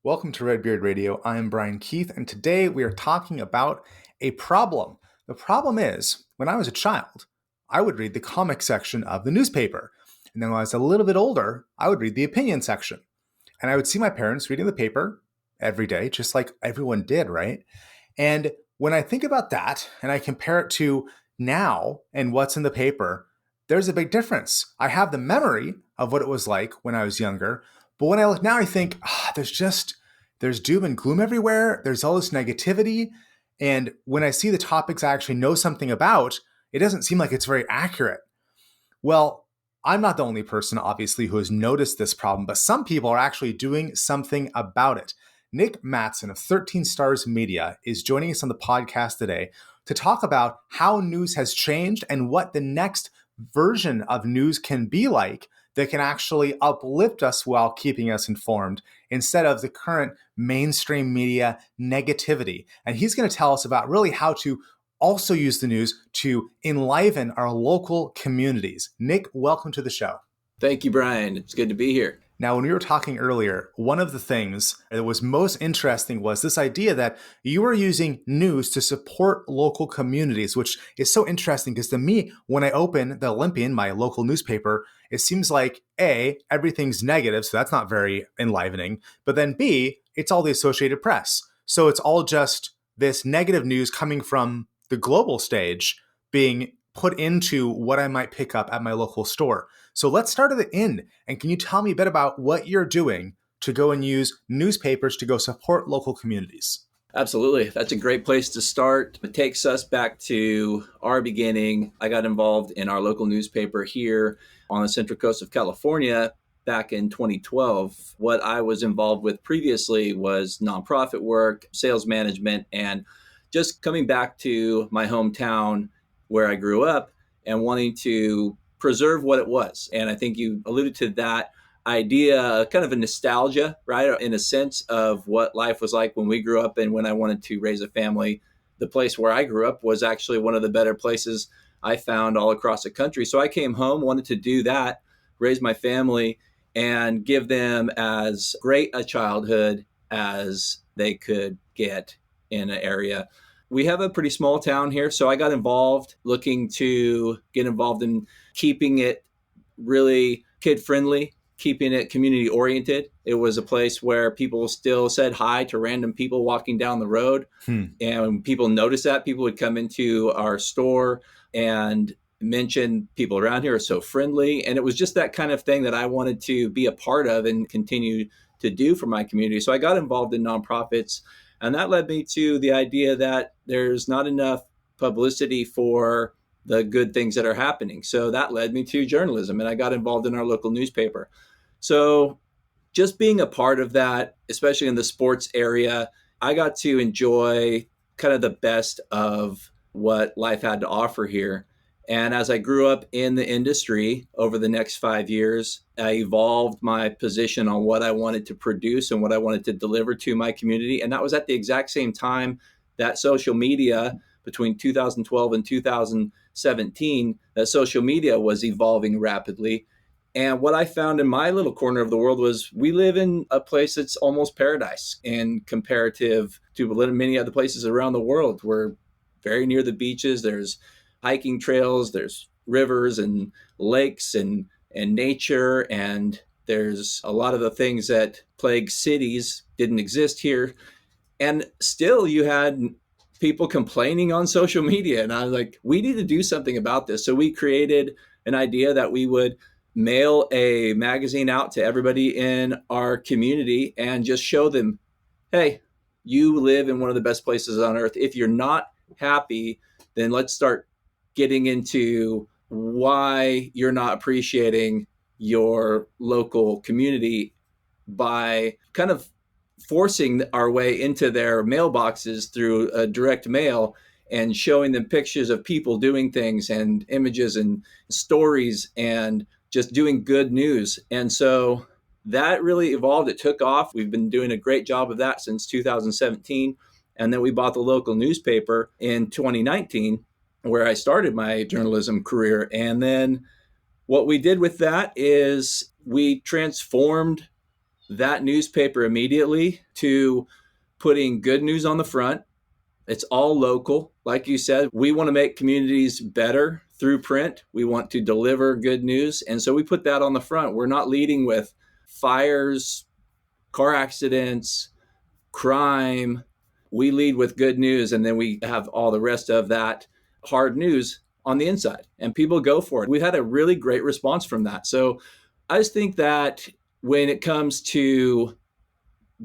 Welcome to Redbeard Radio. I am Brian Keith, and today we are talking about a problem. The problem is, when I was a child, I would read the comic section of the newspaper. And then when I was a little bit older, I would read the opinion section. And I would see my parents reading the paper every day, just like everyone did, right? And when I think about that and I compare it to now and what's in the paper, there's a big difference. I have the memory of what it was like when I was younger, but when I look now, I think there's doom and gloom everywhere. There's all this negativity. And when I see the topics I actually know something about, it doesn't seem like it's very accurate. Well, I'm not the only person, obviously, who has noticed this problem, but some people are actually doing something about it. Nic Mattson of 13 Stars Media is joining us on the podcast today to talk about how news has changed and what the next version of news can be like that can actually uplift us while keeping us informed instead of the current mainstream media negativity. And he's going to tell us about really how to also use the news to enliven our local communities. Nic, welcome to the show. Thank you, Brian. It's good to be here. Now, when we were talking earlier, one of the things that was most interesting was this idea that you are using news to support local communities, which is so interesting because to me, when I open the Olympian, my local newspaper, it seems like A, everything's negative, so that's not very enlivening. But then B, it's all the Associated Press. So it's all just this negative news coming from the global stage being put into what I might pick up at my local store. So let's start at the end. And can you tell me a bit about what you're doing to go and use newspapers to go support local communities? Absolutely. That's a great place to start. It takes us back to our beginning. I got involved in our local newspaper here on the Central Coast of California back in 2012. What I was involved with previously was nonprofit work, sales management, and just coming back to my hometown where I grew up and wanting to preserve what it was. And I think you alluded to that idea, kind of a nostalgia, right? In a sense of what life was like when we grew up and when I wanted to raise a family. The place where I grew up was actually one of the better places I found all across the country. So I came home, wanted to do that, raise my family, and give them as great a childhood as they could get in an area. We have a pretty small town here, so I got involved looking to get involved in keeping it really kid-friendly, keeping it community-oriented. It was a place where people still said hi to random people walking down the road. And when people noticed that, people would come into our store and mention people around here are so friendly. And it was just that kind of thing that I wanted to be a part of and continue to do for my community. So I got involved in nonprofits. And that led me to the idea that there's not enough publicity for the good things that are happening. So that led me to journalism, and I got involved in our local newspaper. So just being a part of that, especially in the sports area, I got to enjoy kind of the best of what life had to offer here. And as I grew up in the industry over the next 5 years, I evolved my position on what I wanted to produce and what I wanted to deliver to my community. And that was at the exact same time that social media, between 2012 and 2017, that social media was evolving rapidly. And what I found in my little corner of the world was we live in a place that's almost paradise in comparative to many other places around the world. We're very near the beaches. There's hiking trails, there's rivers and lakes and nature, and there's a lot of the things that plague cities didn't exist here. And still you had people complaining on social media. And I was like, we need to do something about this. So we created an idea that we would mail a magazine out to everybody in our community and just show them, hey, you live in one of the best places on earth. If you're not happy, then let's start getting into why you're not appreciating your local community by kind of forcing our way into their mailboxes through a direct mail and showing them pictures of people doing things and images and stories and just doing good news. And so that really evolved. It took off. We've been doing a great job of that since 2017. And then we bought the local newspaper in 2019, where I started my journalism career. And then what we did with that is we transformed that newspaper immediately to putting good news on the front. It's all local. Like you said, we want to make communities better through print. We want to deliver good news. And so we put that on the front. We're not leading with fires, car accidents, crime. We lead with good news, and then we have all the rest of that hard news on the inside, and people go for it. We've had a really great response from that. So I just think that when it comes to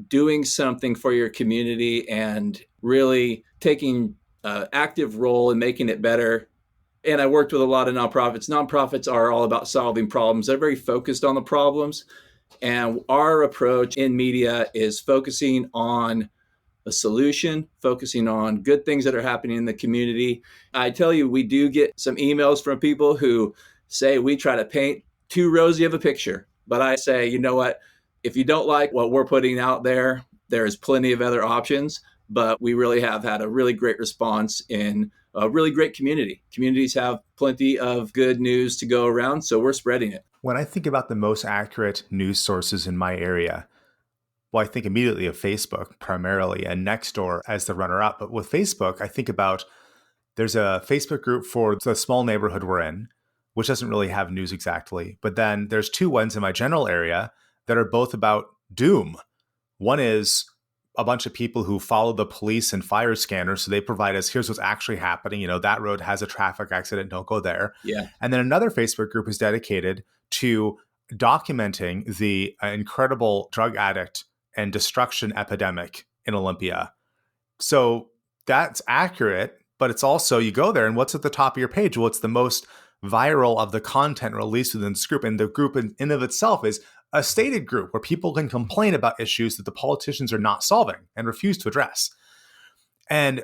doing something for your community and really taking an active role in making it better, and I worked with a lot of nonprofits. Nonprofits are all about solving problems. They're very focused on the problems. And our approach in media is focusing on a solution, focusing on good things that are happening in the community. I tell you, we do get some emails from people who say we try to paint too rosy of a picture. But I say, you know what? If you don't like what we're putting out there, there's plenty of other options. But we really have had a really great response in a really great community. Communities have plenty of good news to go around, so we're spreading it. When I think about the most accurate news sources in my area, well, I think immediately of Facebook primarily and Nextdoor as the runner-up. But with Facebook, I think about there's a Facebook group for the small neighborhood we're in, which doesn't really have news exactly. But then there's two ones in my general area that are both about doom. One is a bunch of people who follow the police and fire scanners. So they provide us, here's what's actually happening. You know, that road has a traffic accident. Don't go there. Yeah. And then another Facebook group is dedicated to documenting the incredible drug addict and destruction epidemic in Olympia. So that's accurate, but it's also, you go there and what's at the top of your page? Well, it's the most viral of the content released within this group. And the group in of itself is a stated group where people can complain about issues that the politicians are not solving and refuse to address. And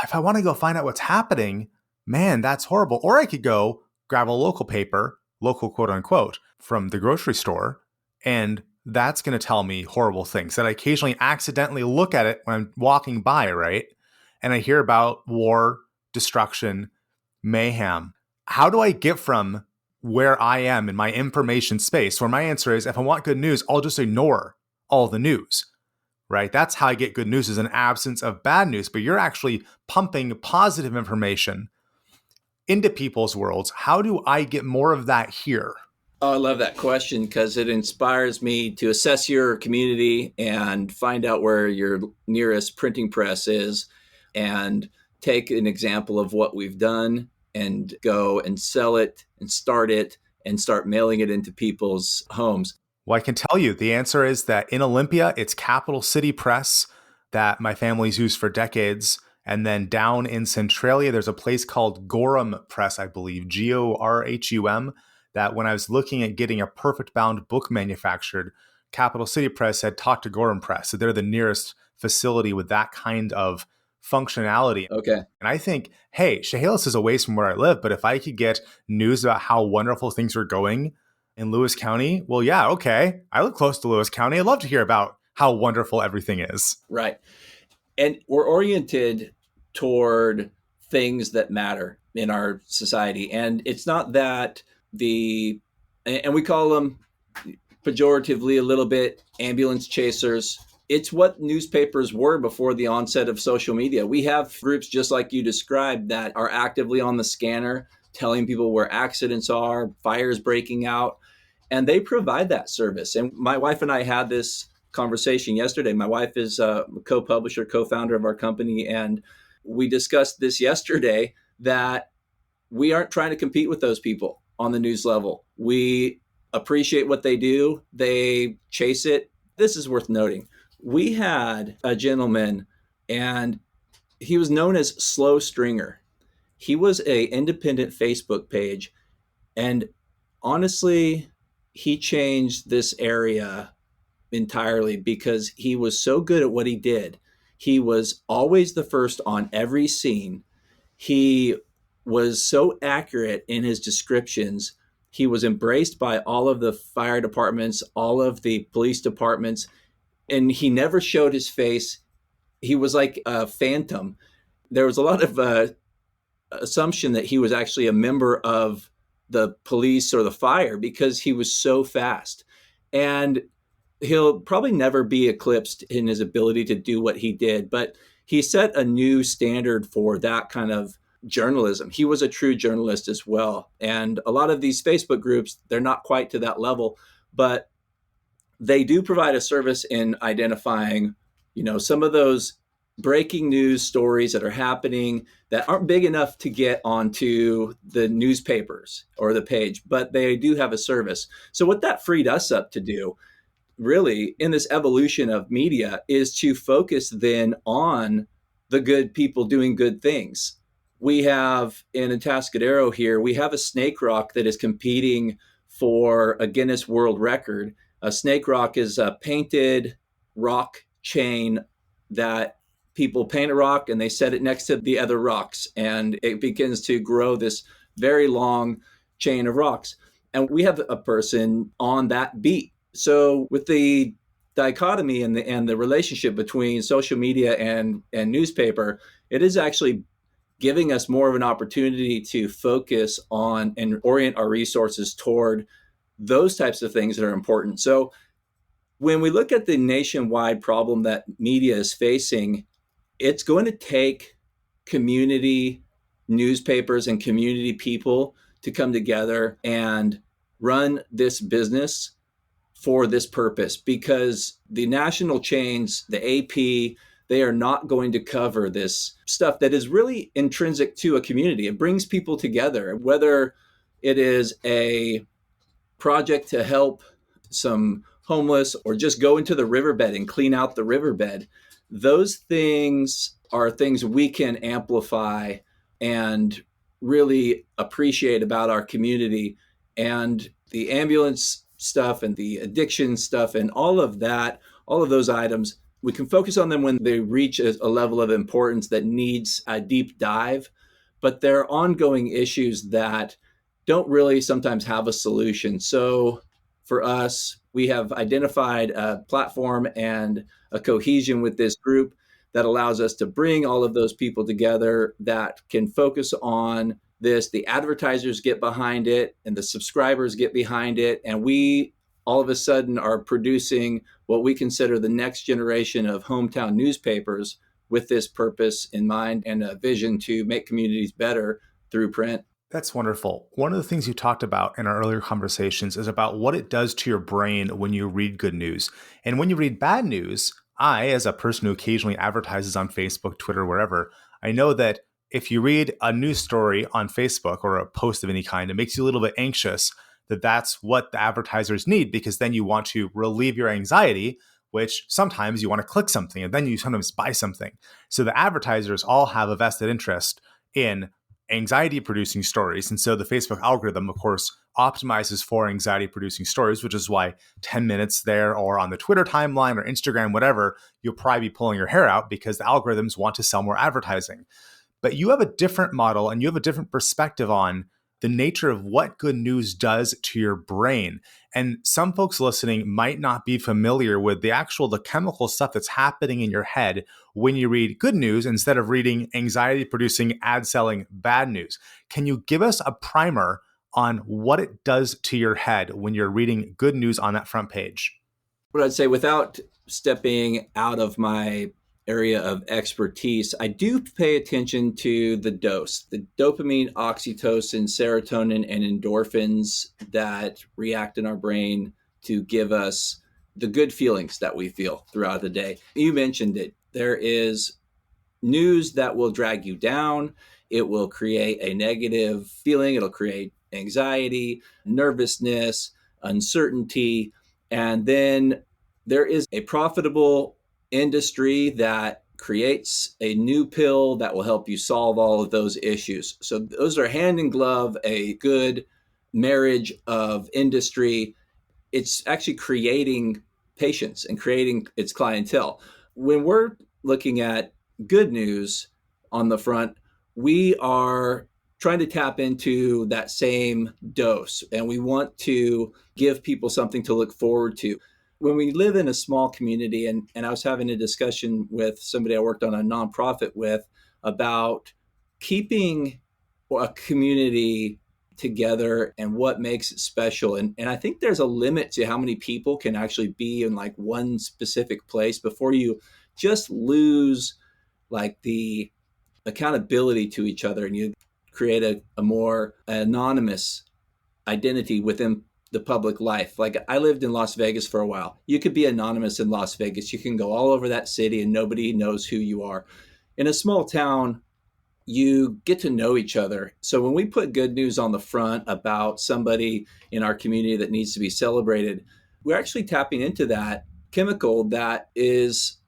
if I want to go find out what's happening, man, that's horrible. Or I could go grab a local paper, local quote unquote, from the grocery store, and that's going to tell me horrible things that I occasionally accidentally look at it when I'm walking by, right? And I hear about war, destruction, mayhem. How do I get from where I am in my information space, where my answer is, if I want good news, I'll just ignore all the news, right? That's how I get good news, is an absence of bad news. But you're actually pumping positive information into people's worlds. How do I get more of that here? Oh, I love that question because it inspires me to assess your community and find out where your nearest printing press is and take an example of what we've done and go and sell it and start mailing it into people's homes. Well, I can tell you the answer is that in Olympia, it's Capital City Press that my family's used for decades. And then down in Centralia, there's a place called Gorham Press, I believe, Gorhum, that when I was looking at getting a perfect bound book manufactured, Capital City Press had talked to Gorham Press. So they're the nearest facility with that kind of functionality. Okay. And I think, hey, Chehalis is a ways from where I live, but if I could get news about how wonderful things are going in Lewis County, well, yeah, okay. I live close to Lewis County. I'd love to hear about how wonderful everything is. Right. And we're oriented toward things that matter in our society. And it's not that and we call them pejoratively a little bit ambulance chasers. It's what newspapers were before the onset of social media. We have groups just like you described that are actively on the scanner, telling people where accidents are, fires breaking out, and they provide that service. And my wife and I had this conversation yesterday. My wife is a co-publisher, co-founder of our company, and we discussed this yesterday that we aren't trying to compete with those people on the news level. We appreciate what they do. They chase it. This is worth noting. We had a gentleman, and he was known as Slow Stringer. He was an independent Facebook page, and honestly, he changed this area entirely because he was so good at what he did. He was always the first on every scene. He was so accurate in his descriptions. He was embraced by all of the fire departments, all of the police departments, and he never showed his face. He was like a phantom. There was a lot of assumption that he was actually a member of the police or the fire because he was so fast. And He'll probably never be eclipsed in his ability to do what he did, but he set a new standard for that kind of journalism. He was a true journalist as well. And a lot of these Facebook groups, they're not quite to that level, but they do provide a service in identifying, some of those breaking news stories that are happening that aren't big enough to get onto the newspapers or the page, but they do have a service. So what that freed us up to do really in this evolution of media is to focus then on the good people doing good things. We have in Atascadero here, we have a snake rock that is competing for a Guinness World Record. A snake rock is a painted rock chain that people paint a rock and they set it next to the other rocks, and it begins to grow this very long chain of rocks. And we have a person on that beat. So with the dichotomy and the relationship between social media and newspaper, it is actually giving us more of an opportunity to focus on and orient our resources toward those types of things that are important. So when we look at the nationwide problem that media is facing, it's going to take community newspapers and community people to come together and run this business for this purpose, because the national chains, the AP, they are not going to cover this stuff that is really intrinsic to a community. It brings people together, whether it is a project to help some homeless or just go into the riverbed and clean out the riverbed. Those things are things we can amplify and really appreciate about our community. And the ambulance stuff and the addiction stuff and all of that, all of those items, we can focus on them when they reach a level of importance that needs a deep dive. But there are ongoing issues that don't really sometimes have a solution. So for us, we have identified a platform and a cohesion with this group that allows us to bring all of those people together that can focus on this. The advertisers get behind it and the subscribers get behind it. And we all of a sudden are producing what we consider the next generation of hometown newspapers with this purpose in mind and a vision to make communities better through print. That's wonderful. One of the things you talked about in our earlier conversations is about what it does to your brain when you read good news. And when you read bad news, I, as a person who occasionally advertises on Facebook, Twitter, wherever, I know that if you read a news story on Facebook or a post of any kind, it makes you a little bit anxious that that's what the advertisers need, because then you want to relieve your anxiety, which sometimes you want to click something and then you sometimes buy something. So the advertisers all have a vested interest in anxiety producing stories. And so the Facebook algorithm, of course, optimizes for anxiety producing stories, which is why 10 minutes there or on the Twitter timeline or Instagram, whatever, you'll probably be pulling your hair out because the algorithms want to sell more advertising. But you have a different model and you have a different perspective on the nature of what good news does to your brain. And some folks listening might not be familiar with the chemical stuff that's happening in your head when you read good news instead of reading anxiety producing, ad selling bad news. Can you give us a primer on what it does to your head when you're reading good news on that front page? What I'd say, without stepping out of my area of expertise, I do pay attention to the dose, the dopamine, oxytocin, serotonin, and endorphins that react in our brain to give us the good feelings that we feel throughout the day. You mentioned it. There is news that will drag you down. It will create a negative feeling. It'll create anxiety, nervousness, uncertainty. And then there is a profitable industry that creates a new pill that will help you solve all of those issues. So those are hand in glove, a good marriage of industry. It's actually creating patients and creating its clientele. When we're looking at good news on the front, we are trying to tap into that same dose, and we want to give people something to look forward to. When we live in a small community, and I was having a discussion with somebody I worked on a nonprofit with about keeping a community together and what makes it special. And I think there's a limit to how many people can actually be in like one specific place before you just lose like the accountability to each other, and you create a more anonymous identity within the public life. Like I lived in Las Vegas for a while. You could be anonymous in Las Vegas. You can go all over that city and nobody knows who you are. In a small town, you get to know each other. So when we put good news on the front about somebody in our community that needs to be celebrated, we're actually tapping into that chemical that is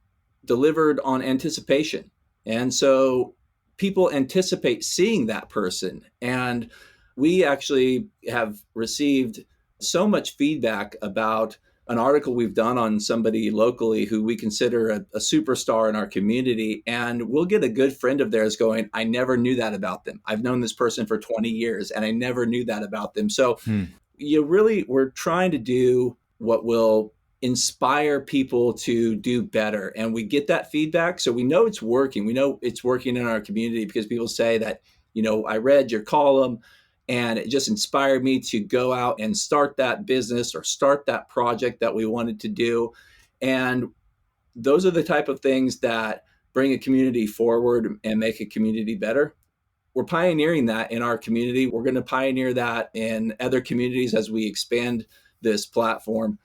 delivered on anticipation. And so people anticipate seeing that person. And we actually have received so much feedback about an article we've done on somebody locally who we consider a superstar in our community. And we'll get a good friend of theirs going, I never knew that about them. I've known this person for 20 years and I never knew that about them. So we're trying to do what will inspire people to do better. And we get that feedback. So we know it's working. We know it's working in our community because people say that, I read your column and it just inspired me to go out and start that business or start that project that we wanted to do. And those are the type of things that bring a community forward and make a community better. We're pioneering that in our community. We're going to pioneer that in other communities as we expand this platform.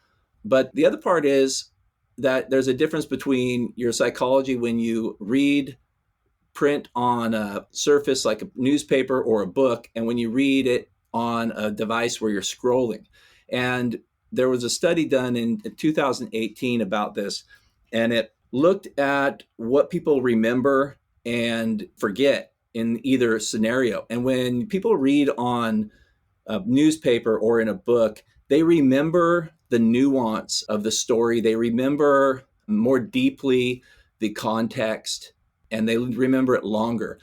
But the other part is that there's a difference between your psychology when you read print on a surface like a newspaper or a book, and when you read it on a device where you're scrolling. And there was a study done in 2018 about this, and it looked at what people remember and forget in either scenario. And when people read on a newspaper or in a book, they remember the nuance of the story. They remember more deeply the context, and they remember it longer.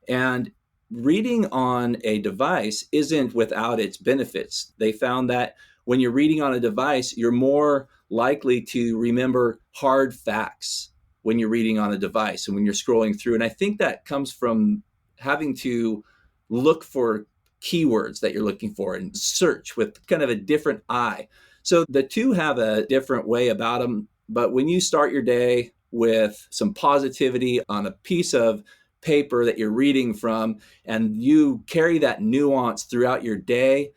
And reading on a device isn't without its benefits. They found that when you're reading on a device, you're more likely to remember hard facts when you're reading on a device and when you're scrolling through. And I think that comes from having to look for keywords that you're looking for and search with kind of a different eye. So the two have a different way about them. But when you start your day with some positivity on a piece of paper that you're reading from, and you carry that nuance throughout your day,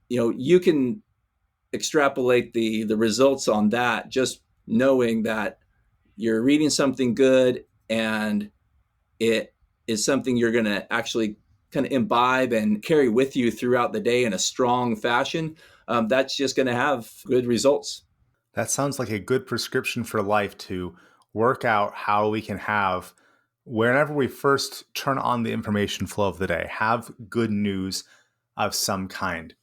you can extrapolate the results on that, just knowing that you're reading something good and it is something you're going to actually kind of imbibe and carry with you throughout the day in a strong fashion. That's just going to have good results. That sounds like a good prescription for life to work out how we can have, whenever we first turn on the information flow of the day, have good news of some kind.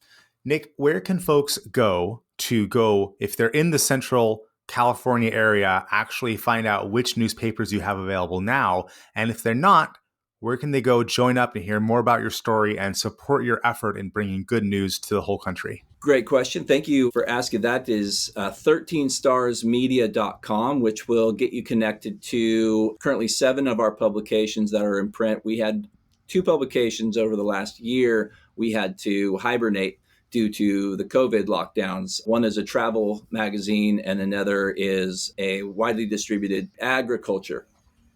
Nic, where can folks go if they're in the Central California area, actually find out which newspapers you have available now? And if they're not, where can they go join up and hear more about your story and support your effort in bringing good news to the whole country? Great question. Thank you for asking. That is 13starsmedia.com, which will get you connected to currently 7 of our publications that are in print. We had 2 publications over the last year we had to hibernate due to the COVID lockdowns. One is a travel magazine and another is a widely distributed agriculture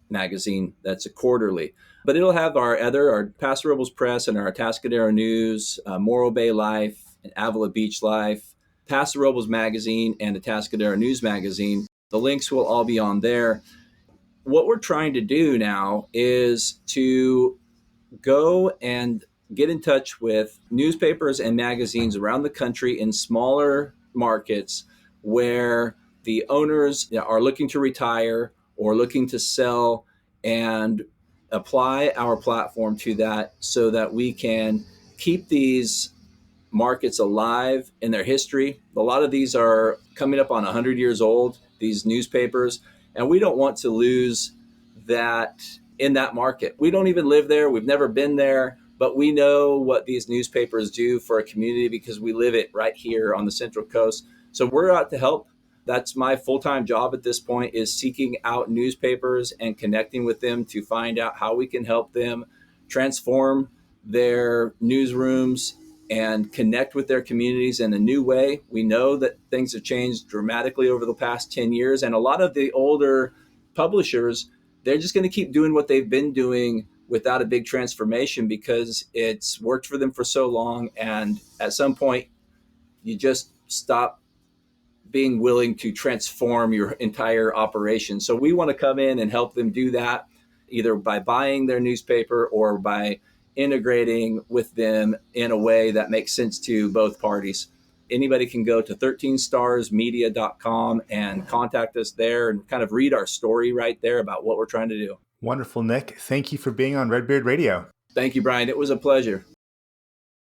magazine that's a quarterly. But it'll have our Paso Robles Press and our Atascadero News, Monterey Bay Life, and Avila Beach Life, Paso Robles Magazine, and Atascadero News Magazine. The links will all be on there. What we're trying to do now is to go and get in touch with newspapers and magazines around the country in smaller markets where the owners are looking to retire or looking to sell, and apply our platform to that so that we can keep these markets alive in their history. A lot of these are coming up on 100 years old, these newspapers, and we don't want to lose that in that market. We don't even live there. We've never been there, but we know what these newspapers do for a community because we live it right here on the Central Coast. So we're out to help. That's my full-time job at this point, is seeking out newspapers and connecting with them to find out how we can help them transform their newsrooms and connect with their communities in a new way. We know that things have changed dramatically over the past 10 years. And a lot of the older publishers, they're just going to keep doing what they've been doing without a big transformation because it's worked for them for so long. And at some point, you just stop being willing to transform your entire operation. So we want to come in and help them do that, either by buying their newspaper or by integrating with them in a way that makes sense to both parties. Anybody can go to 13starsmedia.com and contact us there and kind of read our story right there about what we're trying to do. Wonderful, Nic. Thank you for being on Redbeard Radio. Thank you, Brian. It was a pleasure.